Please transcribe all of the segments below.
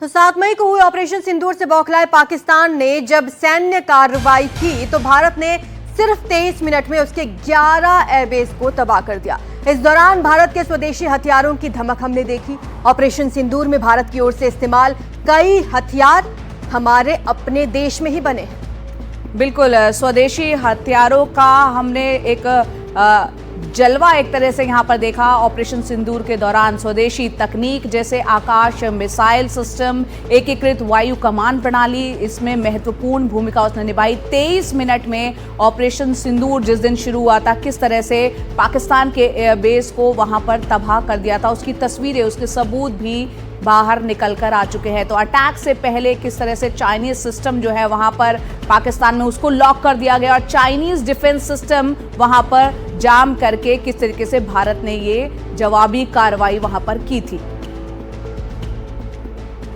तो 7 मई को हुए ऑपरेशन सिंदूर से बौखलाए पाकिस्तान ने जब सैन्य कार्रवाई की तो भारत ने सिर्फ 23 मिनट में उसके 11 एयरबेस को तबाह कर दिया। इस दौरान भारत के स्वदेशी हथियारों की धमक हमने देखी। ऑपरेशन सिंदूर में भारत की ओर से इस्तेमाल कई हथियार हमारे अपने देश में ही बने हैं। बिल्कुल, स्वदेशी हथियारों का हमने एक जलवा एक तरह से यहाँ पर देखा। ऑपरेशन सिंदूर के दौरान स्वदेशी तकनीक जैसे आकाश मिसाइल सिस्टम, एकीकृत वायु कमान प्रणाली, इसमें महत्वपूर्ण भूमिका उसने निभाई। 23 मिनट में ऑपरेशन सिंदूर जिस दिन शुरू हुआ था, किस तरह से पाकिस्तान के एयरबेस को वहां पर तबाह कर दिया था, उसकी तस्वीरें, उसके सबूत भी बाहर निकल कर आ चुके हैं। तो अटैक से पहले किस तरह से चाइनीज सिस्टम जो है वहां पर पाकिस्तान में उसको लॉक कर दिया गया और चाइनीज डिफेंस सिस्टम वहां पर जाम करके किस तरीके से भारत ने ये जवाबी कार्रवाई वहां पर की थी।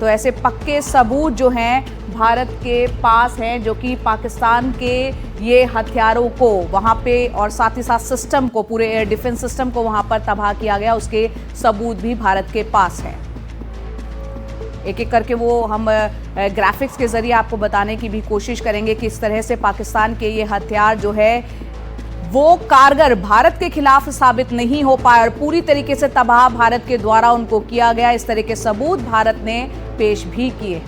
तो ऐसे पक्के सबूत जो हैं भारत के पास हैं, जो कि पाकिस्तान के ये हथियारों को वहां पे और साथ ही साथ सिस्टम को, पूरे एयर डिफेंस सिस्टम को वहां पर तबाह किया गया, उसके सबूत भी भारत के पास हैं। एक एक करके वो हम ग्राफिक्स के जरिए आपको बताने की भी कोशिश करेंगे कि इस तरह से पाकिस्तान के ये हथियार जो है वो कारगर भारत के खिलाफ साबित नहीं हो पाए और पूरी तरीके से तबाह भारत के द्वारा उनको किया गया। इस तरह के सबूत भारत ने पेश भी किए।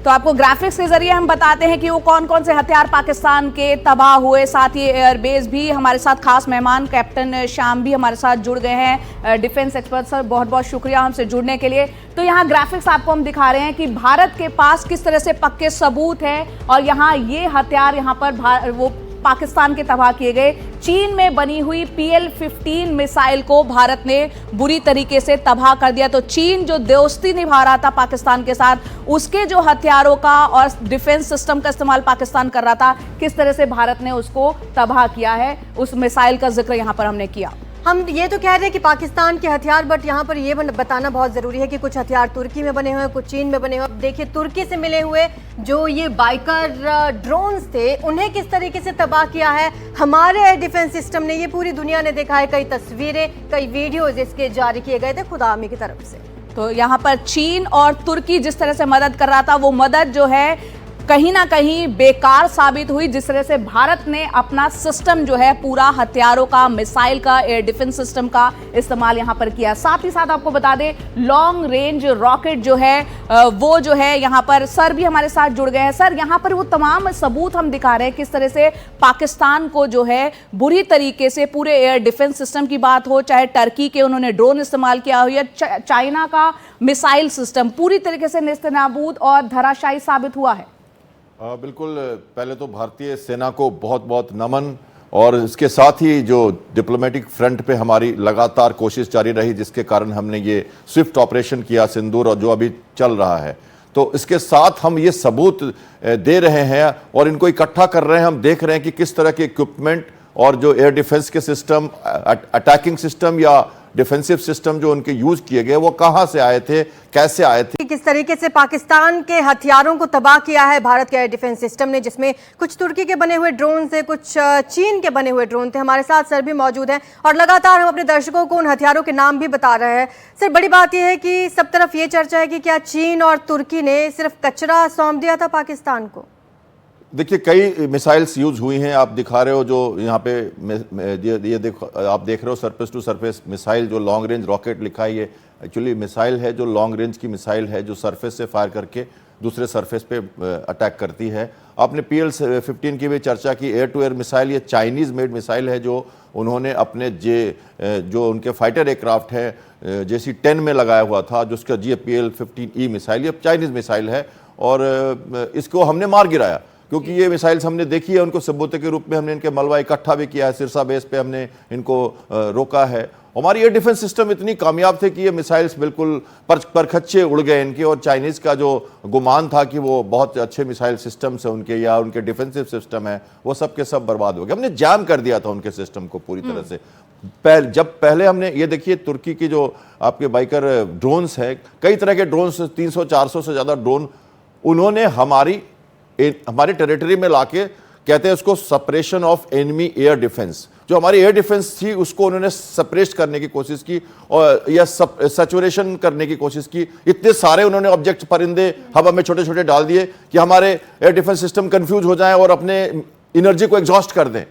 तो आपको ग्राफिक्स के जरिए हम बताते हैं कि वो कौन कौन से हथियार पाकिस्तान के तबाह हुए। साथ ही एयरबेस भी हमारे साथ खास मेहमान कैप्टन श्याम भी हमारे साथ जुड़ गए हैं, डिफेंस एक्सपर्ट। सर, बहुत बहुत शुक्रिया हमसे जुड़ने के लिए। तो यहाँ ग्राफिक्स आपको हम दिखा रहे हैं कि भारत के पास किस तरह से पक्के सबूत हैं और यहाँ ये हथियार यहाँ पर वो पाकिस्तान के तबाह किए गए। चीन में बनी हुई PL-15 मिसाइल को भारत ने बुरी तरीके से तबाह कर दिया। तो चीन जो दोस्ती निभा रहा था पाकिस्तान के साथ, उसके जो हथियारों का और डिफेंस सिस्टम का इस्तेमाल पाकिस्तान कर रहा था, किस तरह से भारत ने उसको तबाह किया है, उस मिसाइल का जिक्र यहाँ पर हमने किया। हम ये तो कह रहे हैं कि पाकिस्तान के हथियार, बट यहाँ पर ये बताना बहुत ज़रूरी है कि कुछ हथियार तुर्की में बने हुए हैं, कुछ चीन में बने हुए हैं। देखिए, तुर्की से मिले हुए जो ये बाइकर ड्रोन्स थे, उन्हें किस तरीके से तबाह किया है हमारे एयर डिफेंस सिस्टम ने। ये पूरी दुनिया ने देखा है, कई तस्वीरें, कई वीडियोज इसके जारी किए गए थे खुद आर्मी की तरफ से। तो यहाँ पर चीन और तुर्की जिस तरह से मदद कर रहा था, वो मदद जो है कहीं ना कहीं बेकार साबित हुई। जिस तरह से भारत ने अपना सिस्टम जो है पूरा हथियारों का, मिसाइल का, एयर डिफेंस सिस्टम का इस्तेमाल यहां पर किया। साथ ही साथ आपको बता दें, लॉन्ग रेंज रॉकेट जो है वो जो है यहाँ पर सर भी हमारे साथ जुड़ गए हैं। सर, यहाँ पर वो तमाम सबूत हम दिखा रहे हैं किस तरह से पाकिस्तान को जो है बुरी तरीके से पूरे एयर डिफेंस सिस्टम की बात हो, चाहे टर्की के उन्होंने ड्रोन इस्तेमाल किया हो या चाइना का मिसाइल सिस्टम, पूरी तरीके से नेस्तनाबूद और धराशायी साबित हुआ है। बिल्कुल, पहले तो भारतीय सेना को बहुत बहुत नमन, और इसके साथ ही जो डिप्लोमेटिक फ्रंट पे हमारी लगातार कोशिश जारी रही, जिसके कारण हमने ये स्विफ्ट ऑपरेशन किया सिंदूर, और जो अभी चल रहा है। तो इसके साथ हम ये सबूत दे रहे हैं और इनको इकट्ठा कर रहे हैं। हम देख रहे हैं कि किस तरह के इक्विपमेंट और जो एयर डिफेंस के सिस्टम, अटैकिंग सिस्टम या डिफेंसिव सिस्टम जो उनके यूज किए गए, वो कहां से आए थे, कैसे आए थे। किस तरीके से पाकिस्तान के हथियारों को तबाह किया है भारत के एयर डिफेंस सिस्टम ने, जिसमें कुछ तुर्की के बने हुए ड्रोन थे, कुछ चीन के बने हुए ड्रोन थे। हमारे साथ सर भी मौजूद हैं और लगातार हम अपने दर्शकों को उन हथियारों के नाम भी बता रहे हैं। सर, बड़ी बात यह है कि सब तरफ ये चर्चा है कि क्या चीन और तुर्की ने सिर्फ कचरा सौंप दिया था पाकिस्तान को। देखिए, कई मिसाइल्स यूज हुई हैं। आप दिखा रहे हो जो यहाँ पे ये देखो, आप देख रहे हो सरफेस टू सरफेस मिसाइल, जो लॉन्ग रेंज रॉकेट लिखा है। ये एक्चुअली मिसाइल है जो लॉन्ग रेंज की मिसाइल है, जो सरफेस से फायर करके दूसरे सरफेस पे अटैक करती है। आपने PL-15 की भी चर्चा की, एयर टू एयर मिसाइल। ये चाइनीज़ मेड मिसाइल है जो उन्होंने अपने जो उनके फाइटर एयरक्राफ्ट है JC-10 में लगाया हुआ था, जिसका PL-15E मिसाइल, ये चाइनीज़ मिसाइल है और इसको हमने मार गिराया, क्योंकि ये मिसाइल्स हमने देखी है। उनको सबूत के रूप में हमने इनके मलबा इकट्ठा भी किया है, सिरसा बेस पे हमने इनको रोका है। हमारी एयर डिफेंस सिस्टम इतनी कामयाब थे कि ये मिसाइल्स बिल्कुल परखच्चे उड़ गए इनके, और चाइनीज़ का जो गुमान था कि वो बहुत अच्छे मिसाइल सिस्टम्स हैं उनके या उनके डिफेंसिव सिस्टम है, वो सब के सब बर्बाद हो गए। हमने जाम कर दिया था उनके सिस्टम को पूरी तरह से। जब पहले हमने ये देखिए, तुर्की की जो आपके बाइकर ड्रोन्स हैं, कई तरह के ड्रोन्स, 300-400 से ज़्यादा ड्रोन उन्होंने हमारी टेरिटरी में लाके कहते हैं उसको suppression of enemy air defence. जो हमारी एयर डिफेंस थी उसको उन्होंने सप्रेस करने की कोशिश की और या सैचुरेशन करने की कोशिश की। इतने सारे उन्होंने ऑब्जेक्ट परिंदे हवा में छोटे छोटे डाल दिए कि हमारे एयर डिफेंस सिस्टम कंफ्यूज हो जाए और अपने एनर्जी को एग्जॉस्ट कर दें,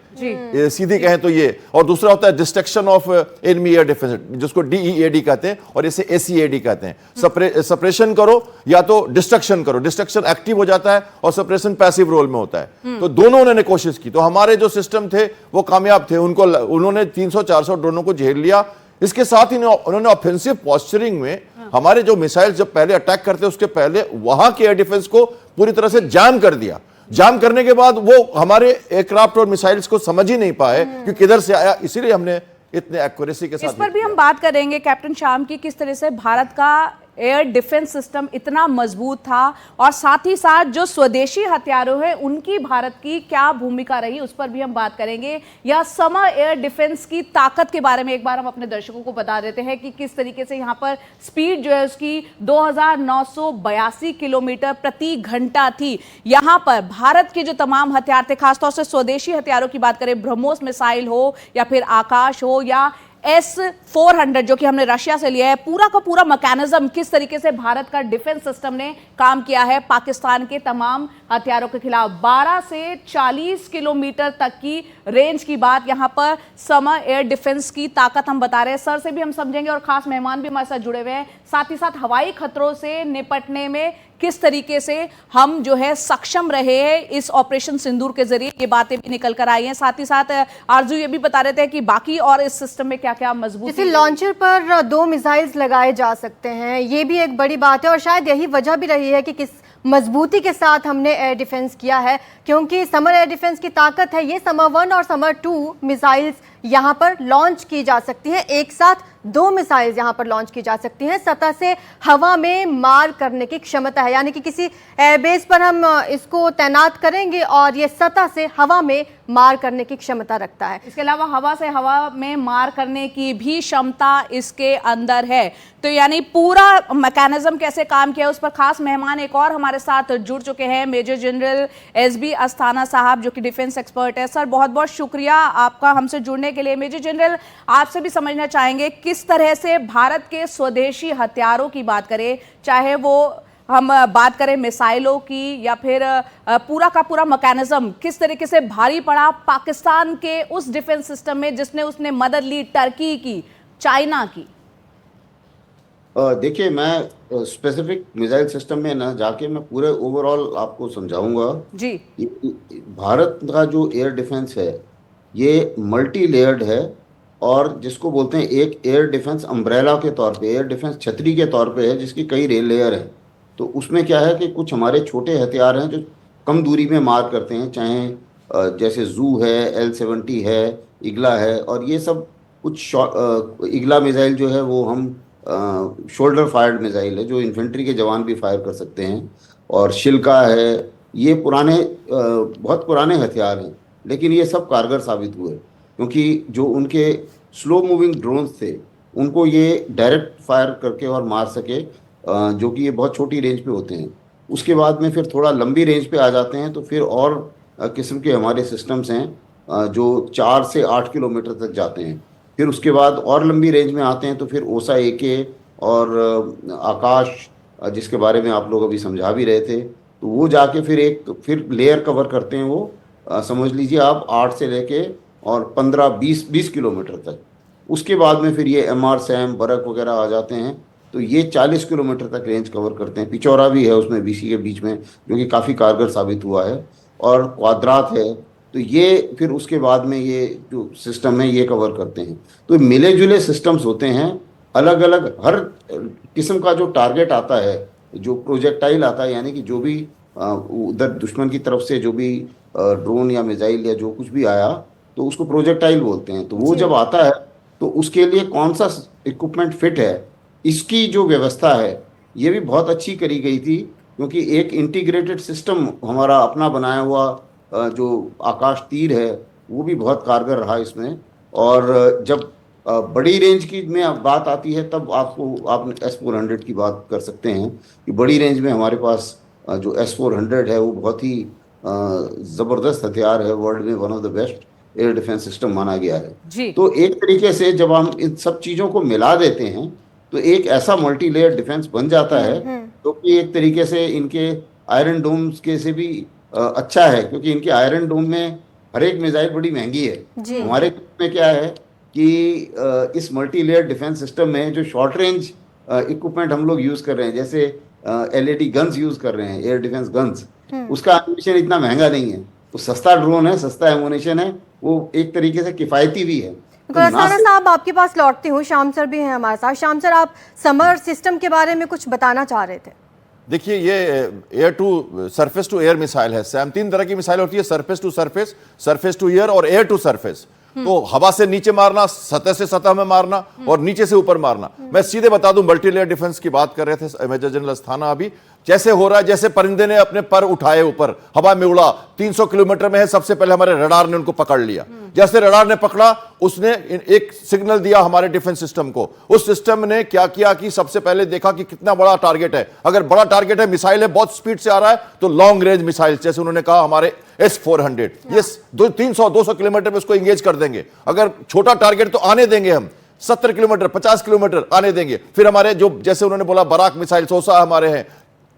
सीधी कहें तो ये। और दूसरा होता है destruction of enemy air defence, जिसको DEAD कहते हैं और इसे ACAD कहते हैं। सप्रेशन करो या तो डिस्ट्रक्शन करो। डिस्ट्रक्शन एक्टिव हो जाता है और सप्रेशन पैसिव रोल में होता है। तो दोनों उन्होंने कोशिश की। तो हमारे जो सिस्टम थे वो कामयाब थे, उन्होंने 300-400 ड्रोनों को झेल लिया। इसके साथ ही उन्होंने ऑफेंसिव पोस्चरिंग में हमारे जो मिसाइल जब पहले अटैक करते उसके पहले वहां के एयर डिफेंस को पूरी तरह से जाम कर दिया। जाम करने के बाद वो हमारे एयरक्राफ्ट और मिसाइल्स को समझ ही नहीं पाए कि किधर से आया, इसीलिए हमने इतने एक्यूरेसी के साथ। इस पर भी हम बात करेंगे कैप्टन श्याम की, किस तरह से भारत का एयर डिफेंस सिस्टम इतना मजबूत था और साथ ही साथ जो स्वदेशी हथियारों हैं उनकी भारत की क्या भूमिका रही, उस पर भी हम बात करेंगे। या समर एयर डिफेंस की ताकत के बारे में एक बार हम अपने दर्शकों को बता देते हैं कि किस तरीके से यहाँ पर स्पीड जो है उसकी 2982 किलोमीटर प्रति घंटा थी। यहाँ पर भारत के जो तमाम हथियार थे, खासतौर से स्वदेशी हथियारों की बात करें, ब्रह्मोस मिसाइल हो या फिर आकाश हो या S-400 जो कि हमने रशिया से लिया है, पूरा का पूरा मैकेनिज्म किस तरीके से भारत का डिफेंस सिस्टम ने काम किया है पाकिस्तान के तमाम हथियारों के खिलाफ। 12 से 40 किलोमीटर तक की रेंज की बात यहां पर समर एयर डिफेंस की ताकत हम बता रहे हैं। सर से भी हम समझेंगे और खास मेहमान भी हमारे साथ जुड़े हुए हैं। साथ ही साथ हवाई खतरों से निपटने में किस तरीके से हम जो है सक्षम रहे हैं इस ऑपरेशन सिंदूर के जरिए, ये बातें भी निकल कर आई हैं। साथ ही साथ आरजू ये भी बता रहे थे कि बाकी और इस सिस्टम में क्या क्या मजबूत, जैसे लॉन्चर पर 2 मिसाइल्स लगाए जा सकते हैं, ये भी एक बड़ी बात है और शायद यही वजह भी रही है कि किस मजबूती के साथ हमने एयर डिफेंस किया है, क्योंकि समर एयर डिफेंस की ताकत है ये। समर 1 और समर 2 मिसाइल्स यहाँ पर लॉन्च की जा सकती हैं, एक साथ 2 मिसाइल्स यहाँ पर लॉन्च की जा सकती हैं। सतह से हवा में मार करने की क्षमता है, यानी कि किसी एयरबेस पर हम इसको तैनात करेंगे और ये सतह से हवा में मार करने की क्षमता रखता है। इसके अलावा हवा से हवा में मार करने की भी क्षमता इसके अंदर है। तो यानी पूरा मैकेनिज्म कैसे काम किया उस पर खास मेहमान एक और हमारे साथ जुड़ चुके हैं, मेजर जनरल SB अस्थाना साहब जो कि डिफेंस एक्सपर्ट है। सर बहुत बहुत शुक्रिया आपका हमसे जुड़ने के लिए। मेजर जनरल आपसे भी समझना चाहेंगे किस तरह से भारत के स्वदेशी हथियारों की बात करें, चाहे वो हम बात करें मिसाइलों की या फिर पूरा का पूरा मैकेनिज्म किस तरीके से भारी पड़ा पाकिस्तान के उस डिफेंस सिस्टम में जिसने उसने मदद ली टर्की की, चाइना की। देखिए, मैं स्पेसिफिक मिसाइल सिस्टम में ना जाके मैं पूरे ओवरऑल आपको समझाऊंगा जी। भारत का जो एयर डिफेंस है ये मल्टी लेयर्ड है और जिसको बोलते हैं एक एयर डिफेंस अम्ब्रेला के तौर पे, एयर डिफेंस छतरी के तौर पे है जिसकी कई लेयर हैं। तो उसमें क्या है कि कुछ हमारे छोटे हथियार हैं जो कम दूरी में मार करते हैं, चाहे जैसे जू है, L-70 है, इगला है, और ये सब कुछ इगला मिसाइल जो है वो हम शोल्डर फायर्ड मिसाइल है जो इन्फेंट्री के जवान भी फायर कर सकते हैं, और शिल्का है। ये बहुत पुराने हथियार हैं लेकिन ये सब कारगर साबित हुए क्योंकि जो उनके स्लो मूविंग ड्रोन्स थे उनको ये डायरेक्ट फायर करके और मार सके, जो कि ये बहुत छोटी रेंज पे होते हैं। उसके बाद में फिर थोड़ा लंबी रेंज पे आ जाते हैं तो फिर और किस्म के हमारे सिस्टम्स हैं जो 4 से 8 किलोमीटर तक जाते हैं। फिर उसके बाद और लंबी रेंज में आते हैं तो फिर ओसा AK और आकाश जिसके बारे में आप लोग अभी समझा भी रहे थे, तो वो जाके फिर लेयर कवर करते हैं। वो समझ लीजिए आप 8 से लेके और 15-20 किलोमीटर तक। उसके बाद में फिर ये MR SAM बरक वगैरह आ जाते हैं तो ये 40 किलोमीटर तक रेंज कवर करते हैं। पिचौरा भी है उसमें BC के बीच में जो कि काफ़ी कारगर साबित हुआ है, और क्वाद्रात है। तो ये फिर उसके बाद में ये जो सिस्टम है ये कवर करते हैं। तो मिले जुले सिस्टम्स होते हैं, अलग अलग हर किस्म का जो टारगेट आता है, जो प्रोजेक्टाइल आता है, यानी कि जो भी उधर दुश्मन की तरफ से जो भी ड्रोन या मिसाइल या जो कुछ भी आया तो उसको प्रोजेक्टाइल बोलते हैं। तो वो जब आता है तो उसके लिए कौन सा इक्विपमेंट फिट है, इसकी जो व्यवस्था है ये भी बहुत अच्छी करी गई थी क्योंकि एक इंटीग्रेटेड सिस्टम हमारा अपना बनाया हुआ जो आकाश तीर है वो भी बहुत कारगर रहा इसमें। और जब बड़ी रेंज की में बात आती है तब आप S-400 की बात कर सकते हैं कि बड़ी रेंज में हमारे पास जो S-400 है वो बहुत ही जबरदस्त हथियार है, वर्ल्ड में one of the best air defence system माना गया जी। है। तो एक तरीके से जब हम इन सब चीजों को मिला देते हैं तो एक ऐसा मल्टी लेयर डिफेंस बन जाता है, तो कि एक तरीके से इनके आयरन डोम्स के से भी अच्छा है, क्योंकि इनके आयरन डोम में हर एक मिसाइल बड़ी महंगी है। हमारे में क्या है कि इस मल्टी लेयर डिफेंस सिस्टम में जो शॉर्ट रेंज इक्विपमेंट हम लोग यूज कर रहे हैं, जैसे एलईडी गन्स यूज कर रहे हैं, एयर डिफेंस गन्स, उसका एमुनेशन इतना महंगा नहीं है, वो सस्ता ड्रोन है, सस्ता एमुनेशन है, वो एक तरीके से किफायती भी है। गुलस्ताना साहब, आपके पास लौटती हूँ, श्याम सर भी हैं हमारे साथ। श्याम सर, आप समर सिस्टम के बारे में कुछ बताना चाह रहे थे। देखिए, ये air to surface to air missile है सैम। 3 तरह की मिसाइल होती है, surface to surface, surface to air और एयर टू सरफेस। तो हवा से नीचे मारना, सतह से सतह में मारना और नीचे से ऊपर मारना। मैं सीधे बता दूं, मल्टी लेयर डिफेंस की बात कर रहे थे मेजर जनरल अस्थाना अभी, जैसे हो रहा है जैसे परिंदे ने अपने पर उठाए ऊपर, हवा में उड़ा, 300 किलोमीटर में है, सबसे पहले हमारे रडार ने उनको पकड़ लिया। जैसे रडार ने पकड़ा, उसने एक सिग्नल दिया हमारे डिफेंस सिस्टम को। उस सिस्टम ने क्या किया कि सबसे पहले देखा कि कितना बड़ा टारगेट है। अगर बड़ा टारगेट है, मिसाइल है, बहुत स्पीड से आ रहा है, तो लॉन्ग रेंज मिसाइल, जैसे उन्होंने कहा हमारे S-400, ये 300-200 किलोमीटर में उसको इंगेज कर देंगे। अगर छोटा टारगेट तो आने देंगे हम, 70 किलोमीटर 50 किलोमीटर आने देंगे। फिर हमारे जो, जैसे उन्होंने बोला, बराक मिसाइल सोसा हमारे हैं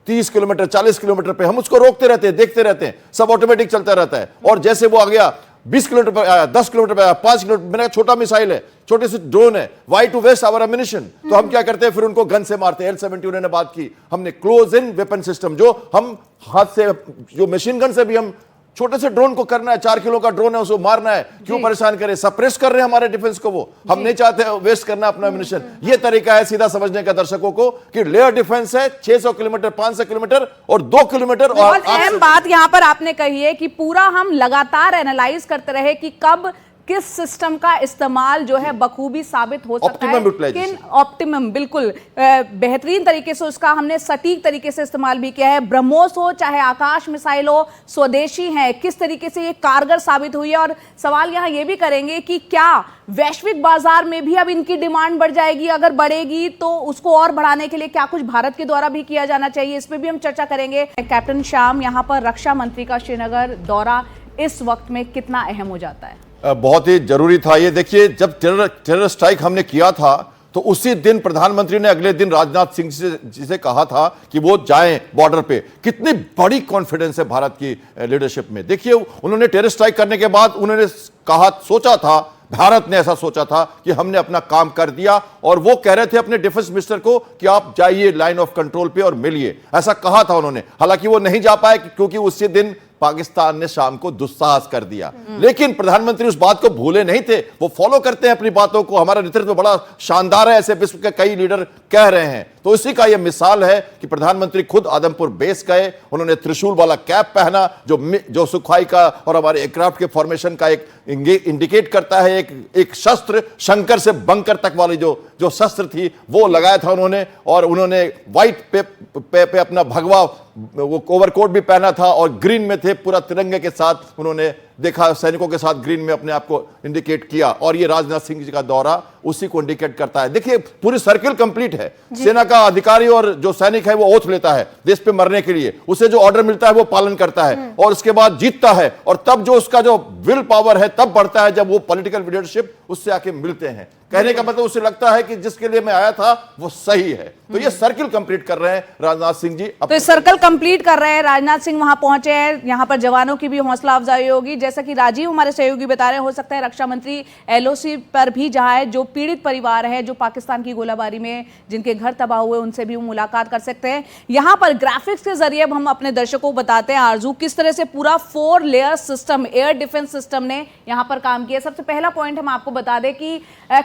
30 किलोमीटर 40 किलोमीटर पे, हम उसको रोकते रहते हैं, देखते रहते हैं, सब ऑटोमेटिक चलता रहता है। और जैसे वो आ गया 20 किलोमीटर पर आया, 10 किलोमीटर पर आया, 5 किलोमीटर, मेरा छोटा मिसाइल है, छोटे से ड्रोन है, वाई टू वेस्ट आवर एमिनिशन, तो हम क्या करते हैं, फिर उनको गन से मारते हैं। L-70 उन्होंने बात की, हमने क्लोज इन वेपन सिस्टम, जो हम हाथ से, जो मशीन गन से भी हम छोटे से ड्रोन को करना है, 4 किलो का ड्रोन है, उसको मारना है, क्यों परेशान करें, सप्रेस कर रहे हैं हमारे डिफेंस को। वो हम नहीं चाहते वेस्ट करना अपना एमिनिशन। ये तरीका है सीधा समझने का दर्शकों को कि लेयर डिफेंस है 600 किलोमीटर, 500 किलोमीटर और 2 किलोमीटर। और अहम बात यहां पर आपने कही है कि पूरा हम लगातार एनालाइज करते रहे कि कब किस सिस्टम का इस्तेमाल जो है बखूबी साबित हो सकता है, किन ऑप्टिमम, बिल्कुल बेहतरीन तरीके से उसका हमने सटीक तरीके से इस्तेमाल भी किया है। ब्रह्मोस हो चाहे आकाश मिसाइल हो, स्वदेशी है, किस तरीके से ये कारगर साबित हुई है। और सवाल यहाँ ये भी करेंगे कि क्या वैश्विक बाजार में भी अब इनकी डिमांड बढ़ जाएगी? अगर बढ़ेगी तो उसको और बढ़ाने के लिए क्या कुछ भारत के द्वारा भी किया जाना चाहिए, इस पर भी हम चर्चा करेंगे। कैप्टन श्याम, यहाँ पर रक्षा मंत्री का श्रीनगर दौरा इस वक्त में कितना अहम हो जाता है? बहुत ही जरूरी था ये। देखिए, जब टेरर स्ट्राइक हमने किया था तो उसी दिन प्रधानमंत्री ने अगले दिन राजनाथ सिंह जी से कहा था कि वो जाएं बॉर्डर पे। कितनी बड़ी कॉन्फिडेंस है भारत की लीडरशिप में। देखिए, उन्होंने टेरर स्ट्राइक करने के बाद उन्होंने कहा, सोचा था, भारत ने ऐसा सोचा था कि हमने अपना काम कर दिया, और वो कह रहे थे अपने डिफेंस मिनिस्टर को कि आप जाइए लाइन ऑफ कंट्रोल पे और मिलिए, ऐसा कहा था उन्होंने। हालांकि वो नहीं जा पाए क्योंकि उसी दिन पाकिस्तान ने शाम को दुस्साहस कर दिया। लेकिन प्रधानमंत्री उस बात को भूले नहीं थे, वो फॉलो करते हैं अपनी बातों को। हमारा नेतृत्व बड़ा शानदार है, ऐसे विश्व के कई लीडर कह रहे हैं। तो इसी का यह मिसाल है कि प्रधानमंत्री खुद आदमपुर बेस गए, उन्होंने त्रिशूल वाला कैप पहना, जो सुखाई का और हमारे एयरक्राफ्ट के फॉर्मेशन का एक इंडिकेट करता है। एक शस्त्र, शंकर से बंकर तक वाली जो शस्त्र थी, वो लगाया था उन्होंने। और उन्होंने व्हाइट पे अपना भगवा वो ओवरकोट भी पहना था, और ग्रीन में थे, पूरा तिरंगे के साथ उन्होंने देखा, सैनिकों के साथ ग्रीन में अपने आप को इंडिकेट किया। और ये राजनाथ सिंह जी का दौरा उसी को इंडिकेट करता है। देखिए, पूरी सर्किल कंप्लीट है। सेना का अधिकारी और जो सैनिक है वो ओथ लेता है देश पे मरने के लिए, उसे जो ऑर्डर मिलता है वो पालन करता है, और उसके बाद जीतता है। और तब जो उसका जो विल पावर है तब बढ़ता है जब वो पॉलिटिकल लीडरशिप उससे आके मिलते हैं। कहने का मतलब उसे लगता है कि जिसके लिए मैं आया था वो सही है। तो ये सर्किल कंप्लीट कर रहे हैं राजनाथ सिंह जी। तो सर्कल कंप्लीट कर रहे हैं, राजनाथ सिंह वहां पहुंचे हैं, यहां पर जवानों की भी हौसला अफजाई होगी। जैसा कि राजीव हमारे सहयोगी बता रहे हैं, हो सकता है रक्षा मंत्री LOC पर भी जाए, जो पीड़ित परिवार है, जो पाकिस्तान की गोलाबारी में जिनके घर तबाह हुए, उनसे भी मुलाकात कर सकते हैं। यहां पर ग्राफिक्स के जरिए हम अपने दर्शकों को बताते हैं आरजू, किस तरह से पूरा 4 layer system, air defence system ने यहां पर काम किया। सबसे पहला पॉइंट हम आपको बता दें कि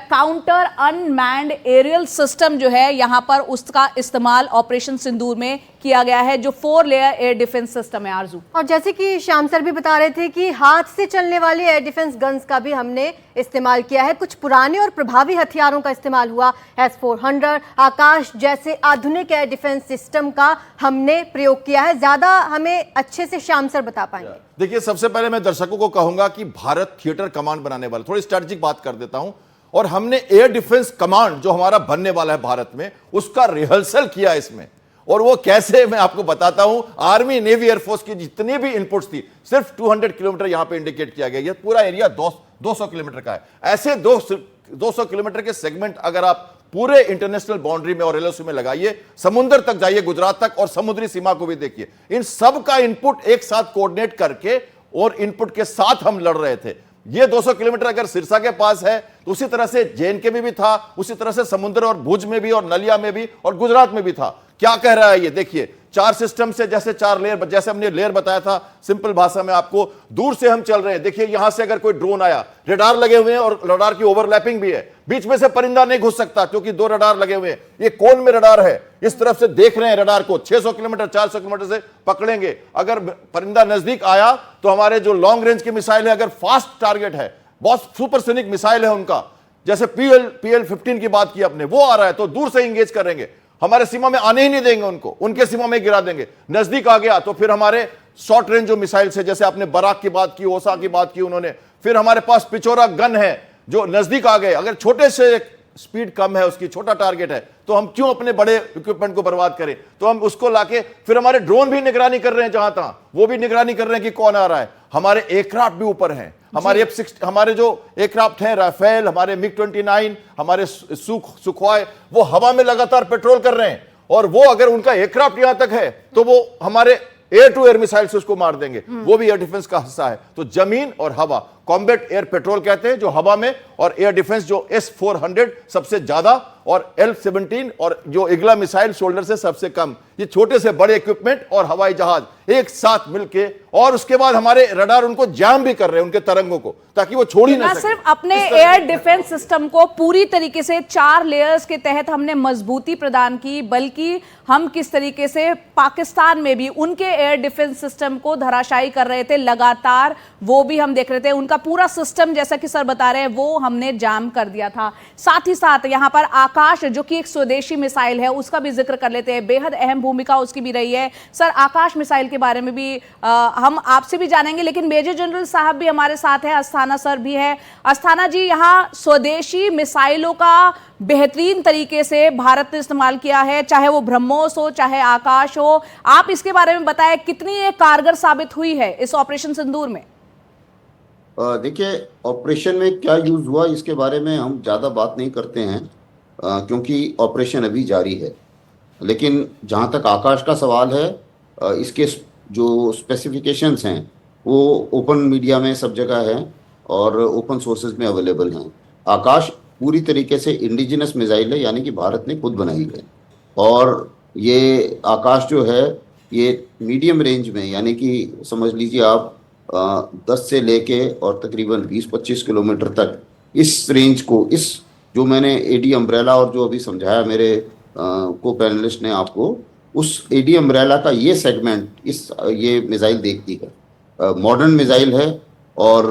काउंटर अनमैन्ड एरियल सिस्टम जो है, यहां पर उसका इस्तेमाल ऑपरेशन सिंदूर में किया गया है, जो 4 लेयर एयर डिफेंस सिस्टम है आरजू। और जैसे कि श्याम सर भी बता रहे थे कि हाथ से चलने वाली एयर डिफेंस गन्स का भी हमने इस्तेमाल किया है। कुछ पुराने और प्रभावी हथियारों का इस्तेमाल हुआ। S-400, आकाश जैसे आधुनिक एयर डिफेंस सिस्टम का हमने प्रयोग किया है। ज्यादा हमें अच्छे से श्याम सर बता पाएंगे। देखिए, सबसे पहले मैं दर्शकों को कहूंगा कि भारत थिएटर कमांड बनाने वाला, थोड़ी स्ट्रेटेजिक बात कर देता हूं, और हमने एयर डिफेंस कमांड जो हमारा बनने वाला है भारत में, उसका रिहर्सल किया इसमें। और वो कैसे, मैं आपको बताता हूं। आर्मी, नेवी, एयरफोर्स की जितनी भी इनपुट्स थी, सिर्फ 200 किलोमीटर यहां पे इंडिकेट किया गया। ये पूरा एरिया 200 किलोमीटर का है। ऐसे 200 किलोमीटर के सेगमेंट अगर आप पूरे इंटरनेशनल बाउंड्री में और एलओसी में लगाइए, समुद्र तक जाइए, गुजरात तक, और समुद्री सीमा को भी देखिए, इन सब का इनपुट एक साथ कोऑर्डिनेट करके और इनपुट के साथ हम लड़ रहे थे। ये 200 किलोमीटर अगर सिरसा के पास है तो उसी तरह से जेएनके में भी था, उसी तरह से समुद्र और भुज में भी, और नलिया में भी, और गुजरात में भी था। क्या कह रहा है ये देखिए, 4 सिस्टम से, जैसे 4 लेयर, जैसे हमने लेयर बताया था सिंपल भाषा में आपको, दूर से हम चल रहे हैं। देखिए यहां से अगर कोई ड्रोन आया, रडार लगे हुए हैं और रडार की ओवरलैपिंग भी है, बीच में से परिंदा नहीं घुस सकता क्योंकि 2 रडार लगे हुए हैं। ये कोन में रडार है, इस तरफ से देख रहे हैं रडार को, 600 किलोमीटर 400 किलोमीटर से पकड़ेंगे। अगर परिंदा नजदीक आया तो हमारे जो लॉन्ग रेंज की मिसाइल है, अगर फास्ट टारगेट है, बहुत सुपरसोनिक मिसाइल है उनका, जैसे PL-15 की बात की आपने, वो आ रहा है तो दूर से इंगेज करेंगे, हमारे सीमा में आने ही नहीं देंगे उनको, उनके सीमा में गिरा देंगे। नजदीक आ गया तो फिर हमारे शॉर्ट रेंज जो मिसाइल है, जैसे आपने बराक की बात की, ओसा की बात की उन्होंने, फिर हमारे पास पिचोरा गन है जो नजदीक आ गए। अगर छोटे से स्पीड कम है, उसकी छोटा टारगेट है, तो हम क्यों अपने बड़े इक्विपमेंट को बर्बाद करें? तो हम उसको लाके, फिर हमारे ड्रोन भी निगरानी कर रहे हैं, जहां तहां वो भी निगरानी कर रहे हैं कि कौन आ रहा है। हमारे एयरक्राफ्ट भी ऊपर हैं, हमारे F-16, हमारे जो एयरक्राफ्ट हैं, राफेल, हमारे MiG-29, हमारे सुखोई, वो हवा में लगातार पेट्रोल कर रहे हैं। और वो अगर उनका एयरक्राफ्ट यहां तक है तो वो हमारे एयर टू एयर मिसाइल से उसको मार देंगे, वो भी एयर डिफेंस का हिस्सा है। तो जमीन और हवा, कॉम्बैट एयर पेट्रोल कहते हैं जो हवा में, और एयर डिफेंस जो S-400 सबसे ज्यादा, और L-17 और जो इग्ला मिसाइल शोल्डर से सबसे कम। ये छोटे से बड़े इक्विपमेंट और हवाई जहाज एक साथ मिलके, और उसके बाद हमारे रडार उनको जैम भी कर रहे हैं, उनके तरंगों को, ताकि वो छोड़ ही ना सके। सिर्फ अपने एयर डिफेंस सिस्टम को पूरी तरीके से 4 लेयर्स के तहत हमने मजबूती प्रदान की, बल्कि हम किस तरीके से पाकिस्तान में भी उनके एयर डिफेंस सिस्टम को धराशायी कर रहे थे लगातार, वो भी हम देख रहे थे। उनका पूरा सिस्टम, जैसा कि सर बता रहे हैं, वो हमने जाम कर दिया था। साथ ही साथ यहां पर आकाश, जो कि एक स्वदेशी मिसाइल है, उसका भी जिक्र कर लेते हैं। बेहद अहम भूमिका उसकी भी रही है। सर, आकाश मिसाइल के बारे में भी हम आपसे भी जानेंगे, लेकिन मेजर जनरल साहब भी हमारे साथ हैं, अस्थाना सर भी है। अस्थाना जी, यहाँ स्वदेशी मिसाइलों का बेहतरीन तरीके से भारत ने इस्तेमाल किया है, चाहे वो ब्रह्मोस हो, चाहे आकाश हो। आप इसके बारे में बताएं, कितनी ये कारगर साबित हुई है इस ऑपरेशन सिंदूर में? देखिए, ऑपरेशन में क्या यूज हुआ इसके बारे में हम ज़्यादा बात नहीं करते हैं, क्योंकि ऑपरेशन अभी जारी है। लेकिन जहाँ तक आकाश का सवाल है, इसके जो स्पेसिफिकेशंस हैं वो ओपन मीडिया में सब जगह हैं और ओपन सोर्सेज में अवेलेबल हैं। आकाश पूरी तरीके से इंडिजिनस मिसाइल है, यानी कि भारत ने खुद बनाई है। और ये आकाश जो है, ये मीडियम रेंज में, यानी कि समझ लीजिए आप 10 से लेके और तकरीबन 20-25 किलोमीटर तक इस रेंज को, इस जो मैंने एडी अम्ब्रेला और जो अभी समझाया मेरे को पैनलिस्ट ने आपको, उस एडी अम्ब्रेला का ये सेगमेंट ये मिसाइल देखती है। मॉडर्न मिसाइल है और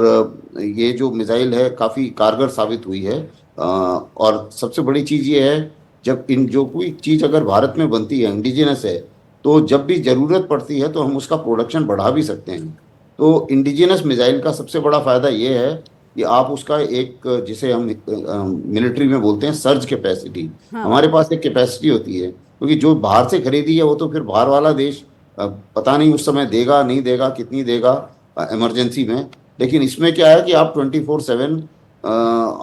ये जो मिसाइल है काफ़ी कारगर साबित हुई है। और सबसे बड़ी चीज़ ये है, जब जो कोई चीज़ अगर भारत में बनती है, इंडिजिनस है, तो जब भी ज़रूरत पड़ती है तो हम उसका प्रोडक्शन बढ़ा भी सकते हैं। तो इंडिजिनस मिसाइल का सबसे बड़ा फ़ायदा ये है कि आप उसका एक, जिसे हम मिलिट्री में बोलते हैं सर्ज कैपेसिटी, हमारे पास एक कैपेसिटी होती है, क्योंकि जो बाहर से खरीदी है वो तो फिर बाहर वाला देश पता नहीं उस समय देगा नहीं देगा, कितनी देगा इमरजेंसी में। लेकिन इसमें क्या है कि आप 24/7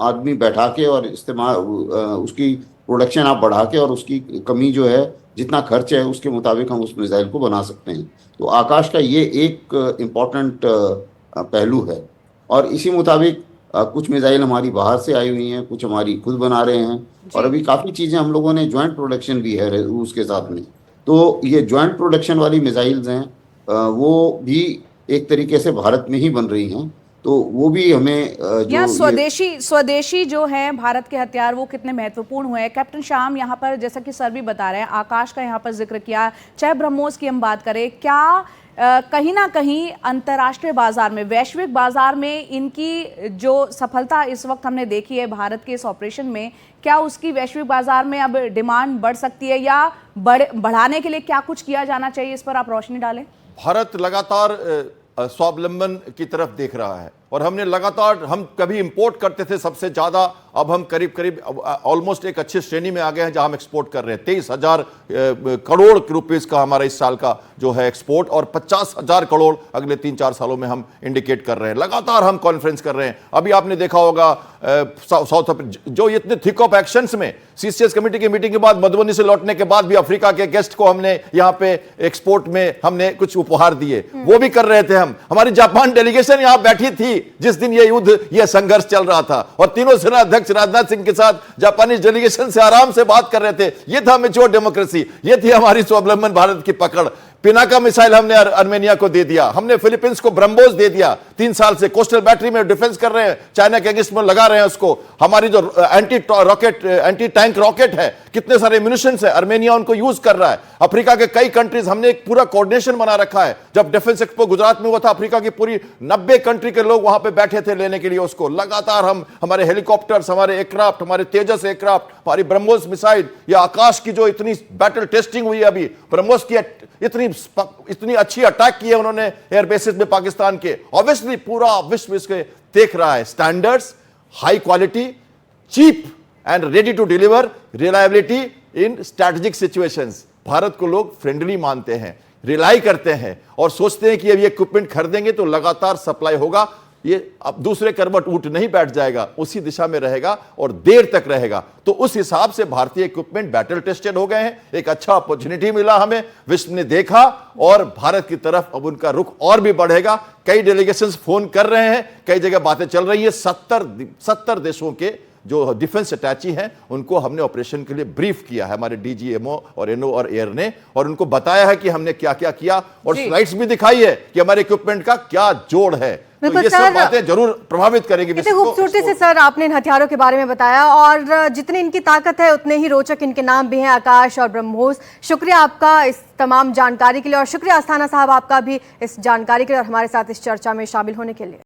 आदमी बैठा के और इस्तेमाल, उसकी प्रोडक्शन आप बढ़ा के, और उसकी कमी जो है, जितना खर्च है उसके मुताबिक हम उस मिसाइल को बना सकते हैं। तो आकाश का ये एक इम्पॉर्टेंट पहलू है। और इसी मुताबिक कुछ मिसाइल हमारी बाहर से आई हुई हैं, कुछ हमारी खुद बना रहे हैं, और अभी काफ़ी चीज़ें हम लोगों ने ज्वाइंट प्रोडक्शन भी है रूस के साथ में। तो ये ज्वाइंट प्रोडक्शन वाली मिसाइल्स हैं, वो भी एक तरीके से भारत में ही बन रही हैं। तो वो भी हमें जो स्वदेशी जो है भारत के हथियार, वो कितने महत्वपूर्ण हुए हैं। कैप्टन श्याम, यहाँ पर जैसा कि सर भी बता रहे हैं, आकाश का यहाँ पर जिक्र किया, चाहे ब्रह्मोस की हम बात करें, क्या कहीं ना कहीं अंतर्राष्ट्रीय बाजार में, वैश्विक बाजार में इनकी जो सफलता इस वक्त हमने देखी है भारत के इस ऑपरेशन में, क्या उसकी वैश्विक बाजार में अब डिमांड बढ़ सकती है, या बढ़ाने के लिए क्या कुछ किया जाना चाहिए? इस पर आप रोशनी डालें। भारत लगातार स्वावलंबन की तरफ देख रहा है। और हमने लगातार, हम कभी इंपोर्ट करते थे सबसे ज्यादा, अब हम करीब करीब ऑलमोस्ट एक अच्छी श्रेणी में आ गए हैं जहां हम एक्सपोर्ट कर रहे हैं। 23,000 करोड़ रुपीस का हमारा इस साल का जो है एक्सपोर्ट, और 50,000 करोड़ अगले 3-4 सालों में हम इंडिकेट कर रहे हैं। लगातार हम कॉन्फ्रेंस कर रहे हैं। अभी आपने देखा होगा साउथ अफ्रीका जो इतने थिक ऑफ एक्शंस में, सीसीएस कमेटी की मीटिंग के बाद मधुबनी से लौटने के बाद भी अफ्रीका के गेस्ट को हमने यहाँ पे एक्सपोर्ट में हमने कुछ उपहार दिए, वो भी कर रहे थे हम। हमारी जापान डेलीगेशन यहाँ बैठी थी जिस दिन ये युद्ध, ये संघर्ष चल रहा था, और तीनों सेना अध्यक्ष राजनाथ सिंह के साथ जापानी डेलीगेशन से आराम से बात कर रहे थे। ये था मैच्योर डेमोक्रेसी, ये थी हमारी स्वावलंबन भारत की पकड़। पिनाका मिसाइल हमने अर्मेनिया को दे दिया, हमने फिलीपींस को ब्रह्मोस दे दिया। 3 साल से कोस्टल बैटरी में डिफेंस कर रहे हैं, चाइना के अगेंस्ट में लगा रहे हैं उसको। हमारी जो एंटी टैंक रॉकेट है, कितने सारे म्यूनिशंस है, अर्मेनिया उनको यूज कर रहा है। अफ्रीका के कई कंट्रीज, हमने एक पूरा कोऑर्डिनेशन बना रखा है। जब डिफेंस एक्सपो गुजरात में हुआ था, अफ्रीका की पूरी 90 कंट्री के लोग वहां पे बैठे थे लेने के लिए उसको। लगातार हम, हमारे हेलीकॉप्टर्स, हमारे एयरक्राफ्ट, हमारे तेजस एयरक्राफ्ट, हमारी ब्रह्मोस मिसाइल, या आकाश की जो इतनी बैटल टेस्टिंग हुई है अभी, ब्रह्मोस की इतनी अच्छी अटैक की है उन्होंने एयर बेसिस में पाकिस्तान के। ऑब्वियसली पूरा विश्व इसके देख रहा है। Standards, high quality, cheap and ready to deliver, reliability in strategic situations. Bharat को लोग फ्रेंडली मानते हैं, रिलाई करते हैं, और सोचते हैं कि अब ये इक्विपमेंट खरीदेंगे तो लगातार सप्लाई होगा, ये अब दूसरे करवट ऊंट नहीं बैठ जाएगा, उसी दिशा में रहेगा और देर तक रहेगा। तो उस हिसाब से भारतीय इक्विपमेंट बैटल टेस्टेड हो गए हैं। एक अच्छा अपॉर्चुनिटी मिला हमें, विश्व ने देखा, और भारत की तरफ अब उनका रुख और भी बढ़ेगा। कई डेलीगेशंस फोन कर रहे हैं, कई जगह बातें चल रही है। 70 देशों के जो डिफेंस अटैची हैं उनको हमने ऑपरेशन के लिए ब्रीफ किया है, हमारे डीजीएमओ और एनओ और एयर ने, और उनको बताया है कि हमने क्या क्या किया, और स्लाइड्स भी दिखाई है कि हमारे इक्विपमेंट का क्या जोड़ है। तो ये सब बातें जरूर प्रभावित करेंगी। इतनी खूबसूरती से सर आपने इन हथियारों के बारे में बताया, और जितनी इनकी ताकत है उतने ही रोचक इनके नाम भी हैं, आकाश और ब्रह्मोस। शुक्रिया आपका इस तमाम जानकारी के लिए, और शुक्रिया अस्थाना साहब आपका भी इस जानकारी के लिए और हमारे साथ इस चर्चा में शामिल होने के लिए।